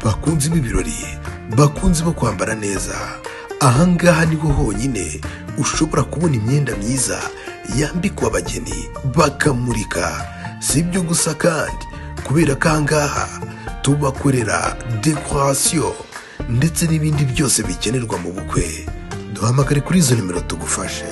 bakunzi b'ibirori, bakunzi bo kwambara neza, ahangaha niho honyine ushobora kubona imyenda myiza yambikwa abageni bakamurika. Si ibyo gusa kandi kubera ko ahangaha tubakorera dekorasiyo ndetse n'ibindi byose bikenerwa mu bukwe. Duhamagare kuri izo nimero tugufashe.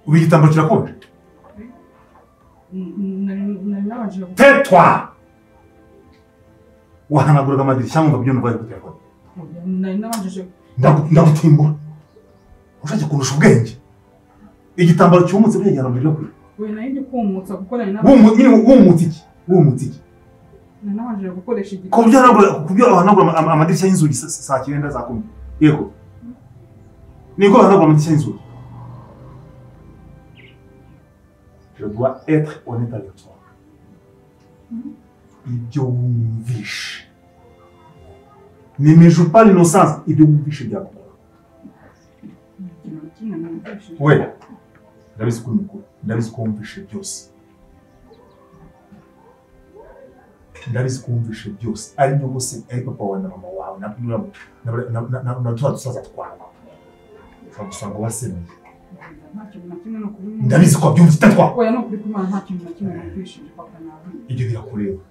Igitambaro kirakonje. Tais-toi. Wahanaguraga amadirishya ngo byone bari kutelefone. Ndagutimbura. Ushaka kurusha ubwenge. Igitambaro cyumutse byajyana muri ryo. We nayindi kumutsa gukora ina. Wumutiki. Nanabanje gukoresha igiti. Kubyo ahanagura amadirishya y'inzugi saa 9 za 10. Yego. Niko ahanagura amadirishya y'inzugi. Je dois être honnête avec toi. Ibyo wumvishe. Ne me joue pas l'innocence. Ibyo wumvishe byakora. Oui. Ndabizi ko mukuru. Ndabizi ko wumvishe byose. Ndabizi ko wumvishe byose. Ari nyogose ari papa wawe na mama wawe na tuba dusaza twawe. Usanga wasemeye. Ndabizi ko byumvise tatwa. Oya no kuri kumana nta kintu na kimwe numvishije papa nawe. Ibyo birakureba.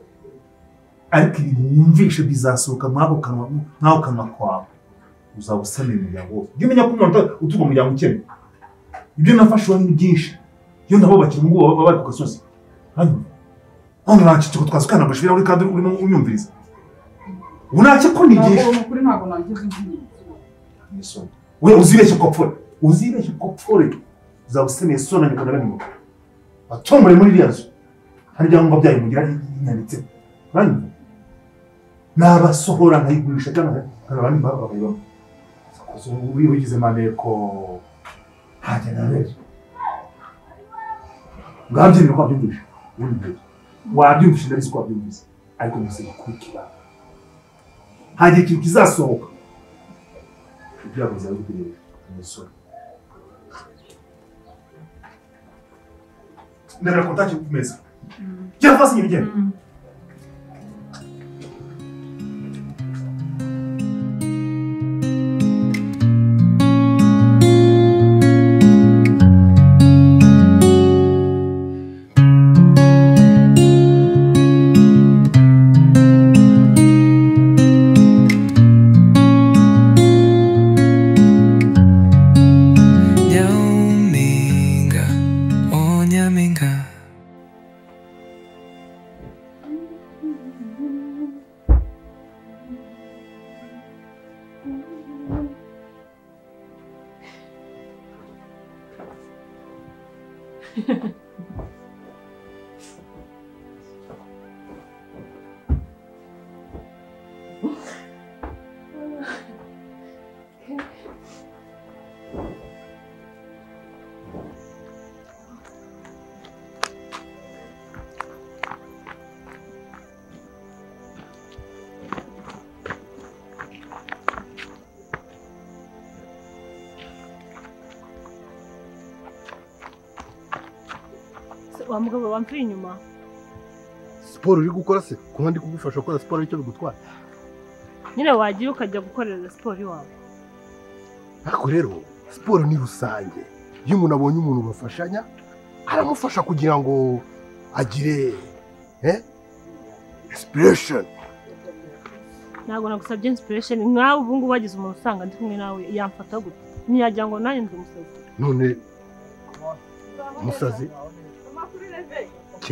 Ariko wumvishe bizasohoka mwabo kanwa kwawe. Uzabusane mu yawo. Byo menya ko umuntu utuba mu yawo ukene. Ibyo nafashe wani byinshi. Yo ndabo bakiri ngo baba ku gasozi. Hano. Hano nakitiko twasukana bashira uri kandi urimo unyumviriza. Unake ko nigisha. Ntabwo kuri ntabwo nagize nk'iyi. Niso. We uzibeshye kopfore. Uzibeshye kopfore. Uzabusane sona nikana bani. Atomure muri ryazo. Hari byango byayo mugira inyanditse. Hano. Nabasohora nkayigurisha cyangwa abandi babaye. So wigize maneko. Haje na rero. Ngabye ni ko byumvisha. Wabyumvisha ndabizi ko byumvise. Ariko musebe kurikira. Haje ikintu kizasohoka. Ibyo bizaza bitegereje. Umusore. Ndabona kontakti ku meza. Jya fasi nyirigene. Wa mugabo wamfiri inyuma. Siporo uri gukora se? Kuba ndi kugufasha gukora siporo icyo bigutwara. Nyine wagiye ukajya gukorera siporo iwawe. Ariko rero siporo ni rusange. Iyo umuntu abonye umuntu bafashanya, aramufasha kugira ngo agire inspiration. Ntabwo nagusabye inspiration. Nkawe ubu ngubu wagize umuntu usanga ndi kumwe nawe yamfata gute? Ntiyajya ngo nanjye ndi umusazi. None umusazi?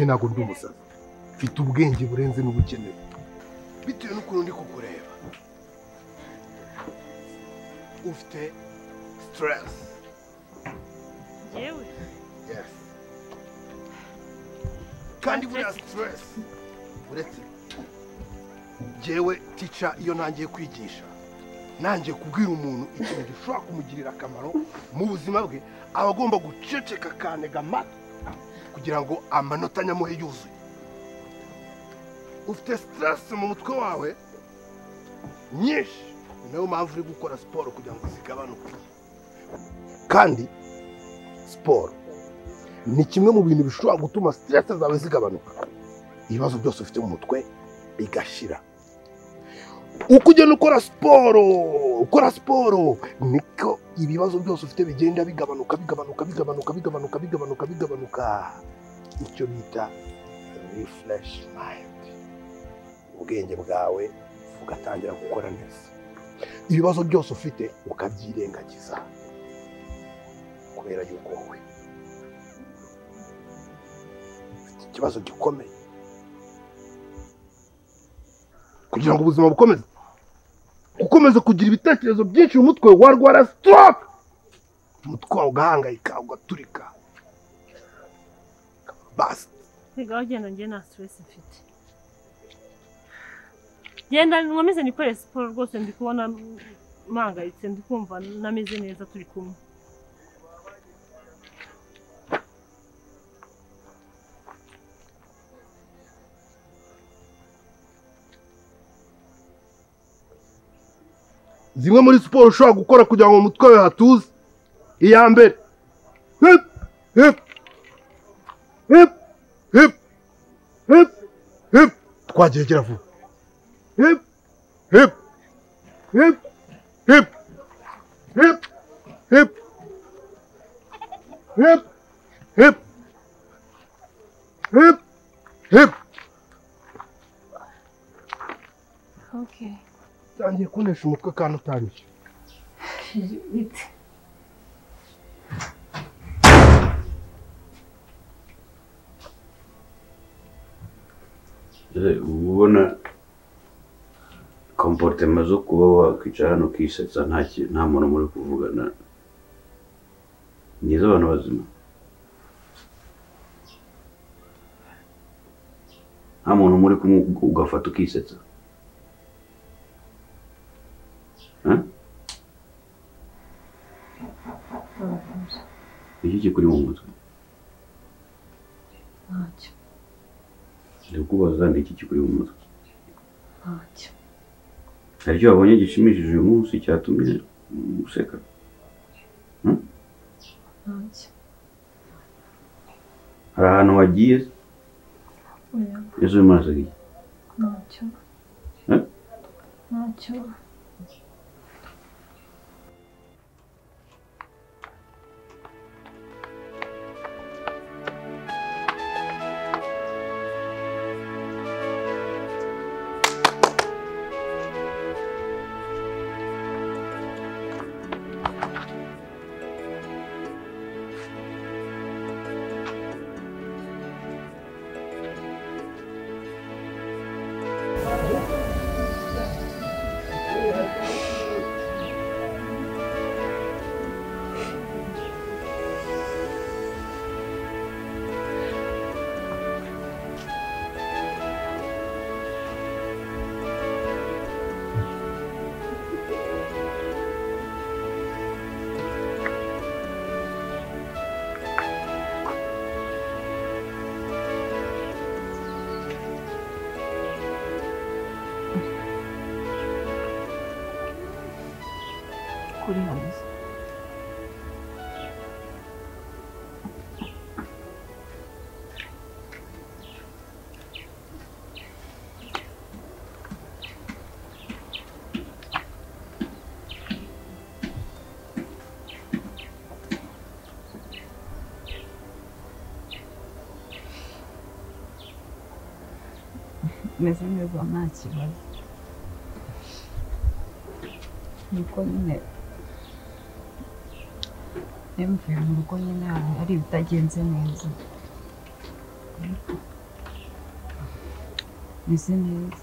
Ntabwo ndi umusazi. Mfite ubwenge burenze n'ubukeneye. Bitewe n'ukuntu ndi kukureba. Ufite stress. Yewe. Yes. Kandi buriya stress. Uretse. Jewe teacher iyo ntangiye kwigisha. Nanjye kubwira umuntu ikintu gishobora kumugirira akamaro mu buzima bwe, abagomba guceceka kanega mata kugira ngo amanota nyamuhe yuzuye. Ufite stress mu mutwe wawe nyinshi, niyo mpamvu uri gukora siporo kugira ngo zigabanuke. Kandi siporo ni kimwe mu bintu bishobora gutuma stress zawe zigabanuka, ibibazo byose ufite mu mutwe bigashira. Uko ugenda ukora siporo niko ibibazo byose ufite bigenda bigabanuka. Icyo bita refresh mind. Ubwenge bwawe ugatangira gukora neza, ibibazo byose ufite ukabyirengagiza kubera yuko wowe ufite ikibazo gikomeye. Kugira ngo ubuzima ukomeze kugira ibitekerezo byinshi mu mutwe, warwara stroke, umutwe wawe ugahangayika ugaturika. Basi Sigaho genda njye nta stress mfite. Genda nkomeze nikore siporo rwose, ndi kubona mpangayitse, ndi kumva nameze neza turi kumwe. zimwe muri siporo ushobora gukora kugira ngo umutwe wawe hatuze. Iya mbere, hip hip hip hip hip hip, twagegera vuba. Hip hip hip hip hip hip hip hip hip hip. Okay. Tangiye kunesha umutwe kandi utanyije. Bite. ubona comportement zo kuba wakwicara hano ukisetsa nta muntu muri kuvugana nizo abantu bazima, nta muntu muri kumwe ugafata ukisetsa. Iki kikuri mu mutwe? Ntacyo. Ndikubaza ndi iki kikuri mu mutwe? Ntacyo. Hari icyo wabonye gishimishije uyu munsi cyatumye useka? Ntacyo. Hari ahantu wagiye? Oya. Ejo umaze iki? Ntacyo. Ntacyo. Kuri hanze. Meze neza nta kibazo. Niko nyine mvuye mu rugo nyine hari ibitagenze neza. Meze neza.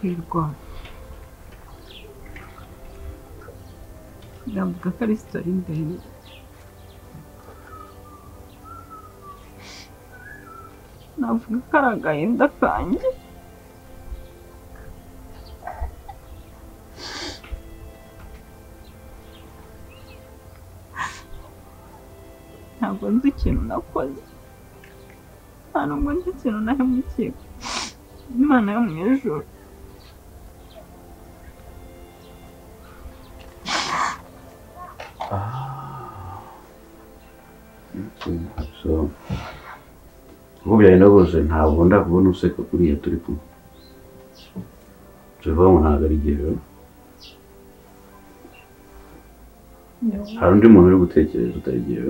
hirwa ndavuga ko ari sitori ndende navuga ko ari agahinda kanjye ntabwo nzi ikintu nakoze nta nubwo nzi ikintu nahemukiye Imana yo mu ijuru so uko byagenda rwose ntabwo ndakubona useka kuriya turi kumwe tuvuga ngo ntabwo ari igihe hari undi muntu uri gutekereza utari igihe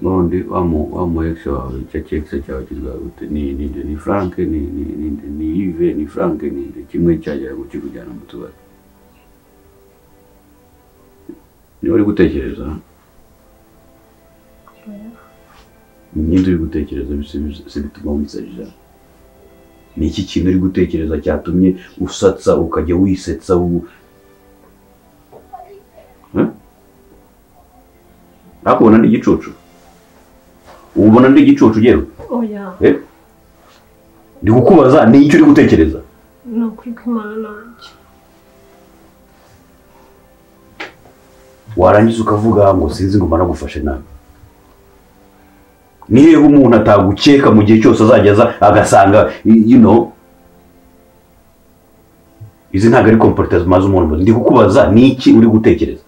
n'undi wa mu ex wawe icyo ex cyawe kizwa gute ni Frank ni Yves ni Frank ni kimwe cyagera mu kikujyana mu tubari niba uri gutekereza n'indi uri gutekereza se bituma wisajija ni iki kintu uri gutekereza cyatumye usatsa ukajya wisetsa nakubona ndi igicucu ubona ndi igicucu yewe oya ndi kukubaza ni icyo uri gutekereza ni ukwikimana nanjye warangiza ukavuga ngo sinzi ngo managufashe nabi nihe umuntu atagukeka mu gihe cyose azageza agasanga izi ntabwo ari comportement maze umuntu ndi kukubaza ni iki uri gutekereza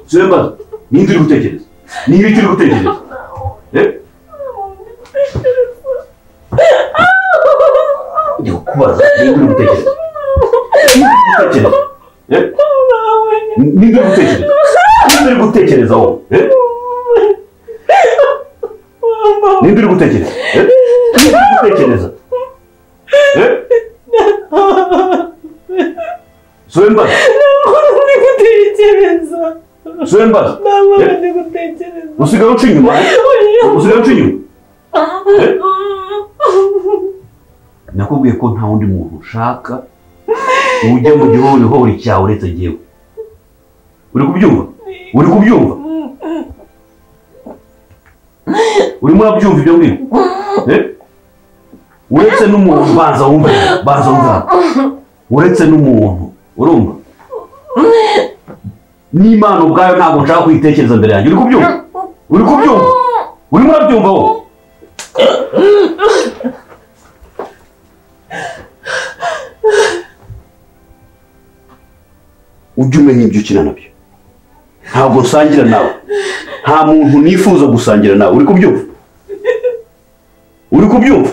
Swemba ni uri gutekereza ni iki uri gutekereza ndi kukubaza ni uri gutekereza ni uri gutekereza wowe ni uri gutekereza Swemba Swemba usigaye uca inyuma nakubwiye ko nta wundi muntu ushaka ujya mu gihori cyawe uretse jyewe uri kubyumva urimo urabyumva ibyo ngibyo uretse n'umuntu banza wumva uretse n'umuntu urumva n'Imana ubwayo ntabwo nshaka kuyitekereza mbere yanjye uri kubyumva urimo urabyumva wowe ujye umenya ibyo ukina nabyo ntabwo nsangira nawe nta muntu nifuza gusangira nawe uri kubyumva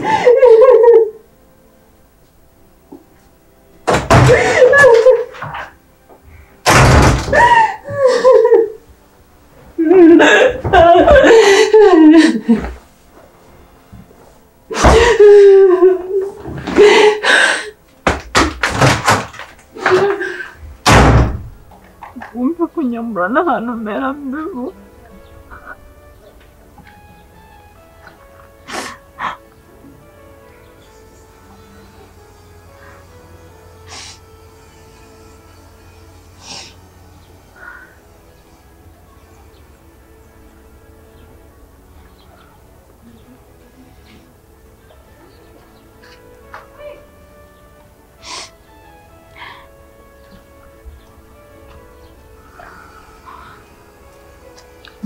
wumva kunyambura n'ahantu mera mbivu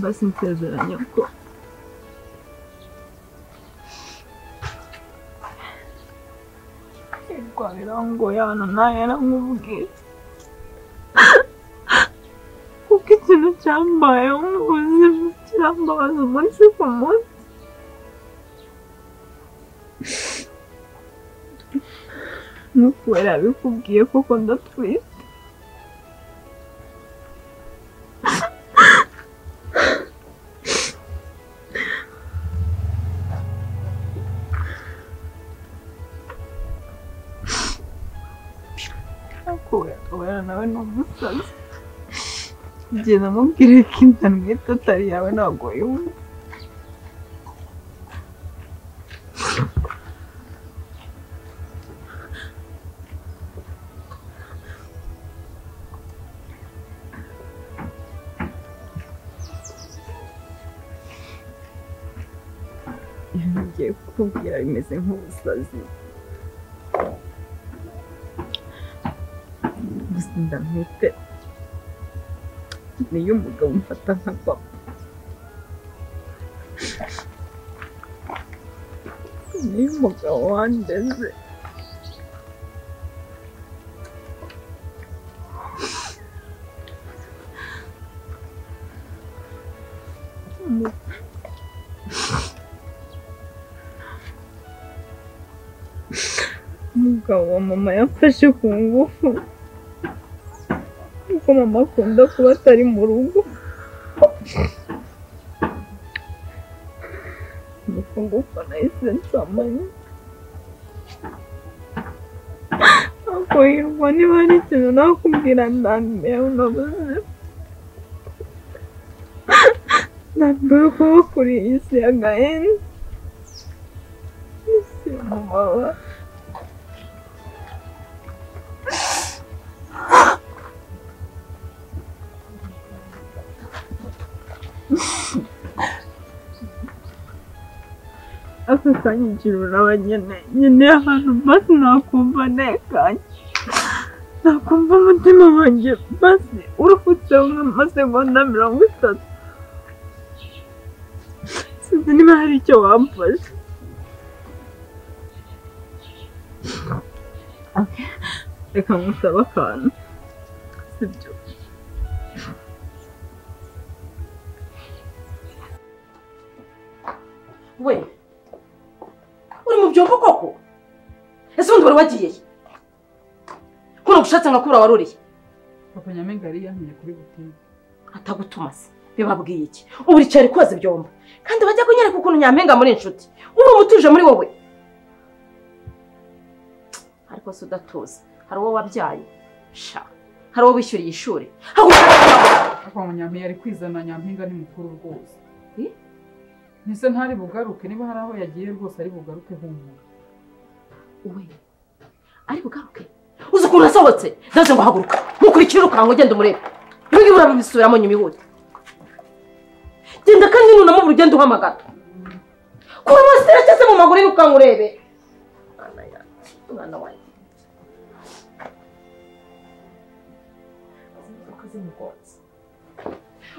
basi nsezeranya ko birangoye hano nawe yaramubwiye kuko ikintu cyambayeho mu buzima kirambabaza umunsi ku munsi nuko yarabikubwiye kuko ndatwite kubera nawe ni umusazi njye namubwire ko inda ntwite atari yawe ntabwo yumva ibintu ngiye kukubwira bimeze nk'ubusazi gusa inda ntwite niyo umugabo umfata nka papa niyo umugabo wandeze umugabo wa mama yafashe ku ngufu kuko mama akunda kuba atari mu rugo ku ngufu nahise nsamanya ako hirwa niba hari ikintu nakubwira ndambeho nabuze ndambeho kuba kuri iyi si y'agahene isi y'umubabaro aka kanya ikirura nkeneye ahantu basi nakumva ntekanye nakumva umutima wanjye basi uruhutseho nk'amasegonda 30 sinzi niba hari icyo wamfasha reka nkusaba akantu sibyo we uri mu byombo koko ese ubundi wari wagiye ko nagushatse ngakura waruriye papa Nyampinga yari yantumye kuri butike atagutuma se bibabwiye iki ubu uricaye koza ibyombo kandi bajya kunyereka ukuntu Nyampinga muri inshuti uba umutuje muri wowe ariko se udatuza hari uwo wabyaye sha hari uwo wishyuriye ishuri papa Nyampinga yari kwizana Nyampinga ni mukuru rwose nise ntari bugaruke niba hari aho yagiye rwose ari bugaruke humura we ari bugaruke uzi ukuntu asohotse ndaze ngo haguruka ntukurikire ukango ugenda umurebe ibingi burabisubiramo nyuma ihute genda kandi nunamubura ugenda uhamagara kuba amasitera cyase mu maguru y'ukango urebe mwana wanjye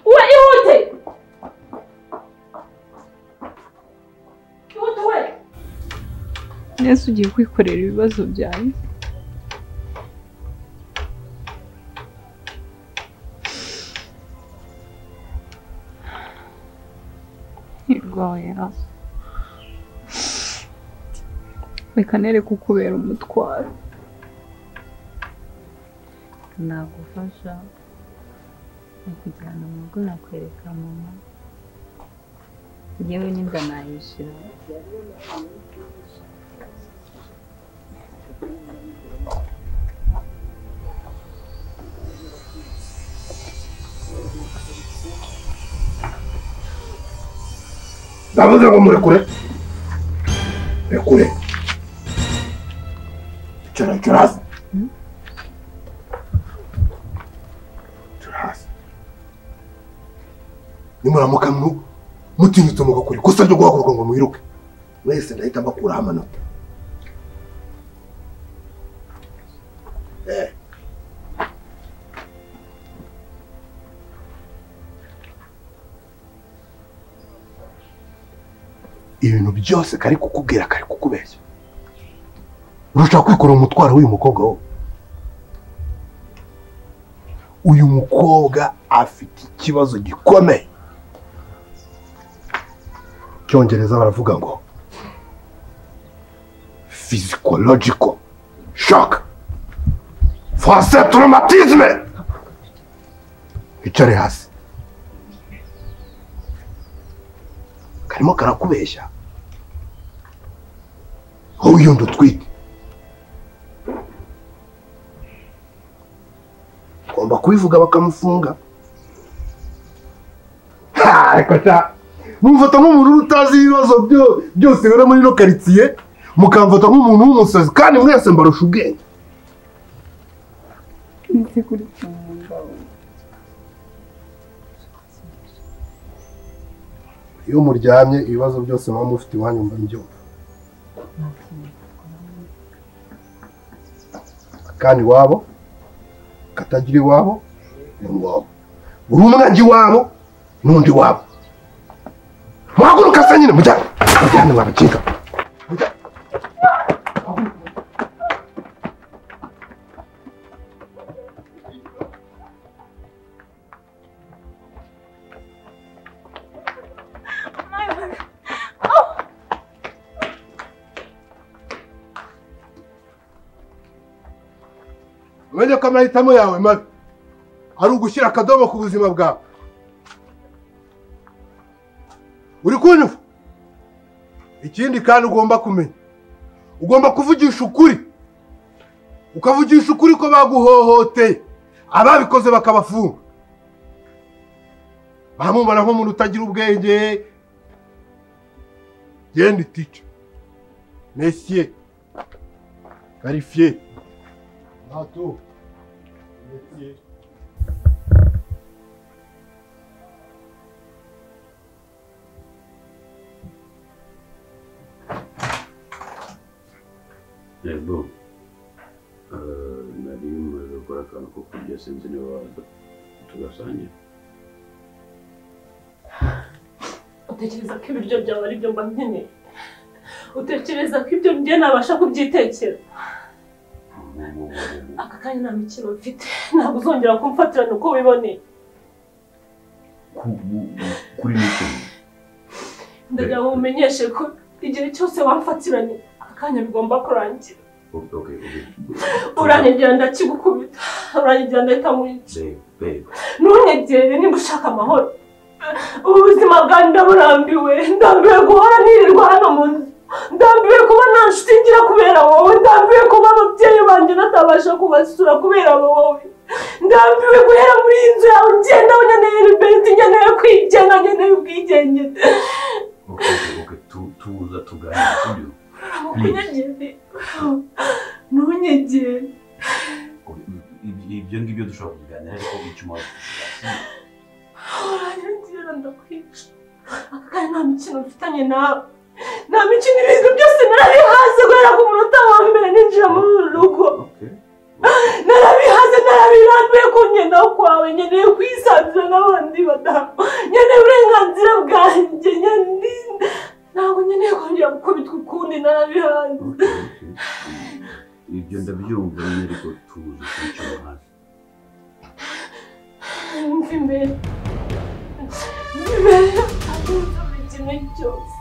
we ihute Yesu ugiye kwikorera ibibazo byawe irwaya reka nereke kukubera umutwaro nagufasha kujyana mu rugo nakwereka mama yewe n'inda nayishira ndavuze ngo murekure rekure icara hasi nimuramuka mutinyutse mugakora ikosa ryo guhaguruka ngo mwiruke wese ndahita mbakuraho amanota ibintu byose kari kukubwira kari kukubeshya urashaka kwikora umutwaro w'uyu mukobwa wowe uyu mukobwa afite ikibazo gikomeye cyongereza baravuga ngo physiological shock français traumatisme icare hasi karimo karakubeshya wowe iyo ndutwite kubivuga bakamufunga. Ariko ta mumfata nk'umuntu utazi ibibazo byose bera muri no quartier, mukamfata nk'umuntu w'umusazi kandi mwese mbarusha ubwenge. Nzi kuri kumugabo. Iyo muryamye ibibazo byose mama mufite iwanyu mba mbyumva. Kandi wabo katagira iwabo n'uwabo. Buri umwe ngi wabo n'undi wabo. Mwaguruka se nyine mujyane wabacika. Umenye ko amahitamo yawe mabi ari ugushyira akadomo ku buzima bwawe. Uri kunyumva? Ikindi kandi ugomba kumenya, ugomba kuvugisha ukuri, ukavugisha ukuri ko baguhohoteye, ababikoze bakabafunga. Baramubona nk'umuntu utagira ubwenge. Genda teacher, messieurs, qualifié. Nato, messieurs. Yego, nari maze gukora akantu ko kurya sinzi niba tugasangira. Utekereza ko ibiryo byawe ari byo mba nkeneye? Utekereza ko ibyo njye nabasha kubyitekera? Aka kanya nta mikino mfite, ntabwo uzongera kumfatirana uko wiboneye. Kuri mikino? Ndagira ngo umenyeshe ko igihe cyose wamfatiranye aka kanya bigomba kurangira. Uranyegera ndakigukubita, uranyegera ndahita mwica. Ntunyegere niba ushaka amahoro. Ubuzima bwanjye ndaburambiwe, ndambiwe guhora nirirwa hano mu nzu, ndambiwe kuba nta nshuti ngira kubera wowe, ndambiwe kuba ababyeyi banjye natabasha kubasura kubera wowe, ndambiwe guhera muri iyi nzu yawe ngenda nkeneye liberty, nkeneye kwigenga, nkeneye ubwigenge. Tuza tuganira sibyo? Ntunyegere, ntunyegere. Ibyo ngibyo dushobora kubiganira ariko icyo uranyegera ndakwica. Aka kanya nta mikino mfitanye nawe, nta mikino, ibintu byose narabihaze guhera ku munota wa mbere ninjira muri uru rugo. Narabihaze, narabirambiwe kungendaho kwawe, nkeneye kwisanzura n'abandi badamu, nkeneye uburenganzira bwanjye, ntabwo nkeneye kongera gukubitwa ukundi, narabihaze. Ibyo ndabyumva nyine ariko tuzi kwicara hasi. Mva imbere, mva imbere, ntabwo kimwe cyose.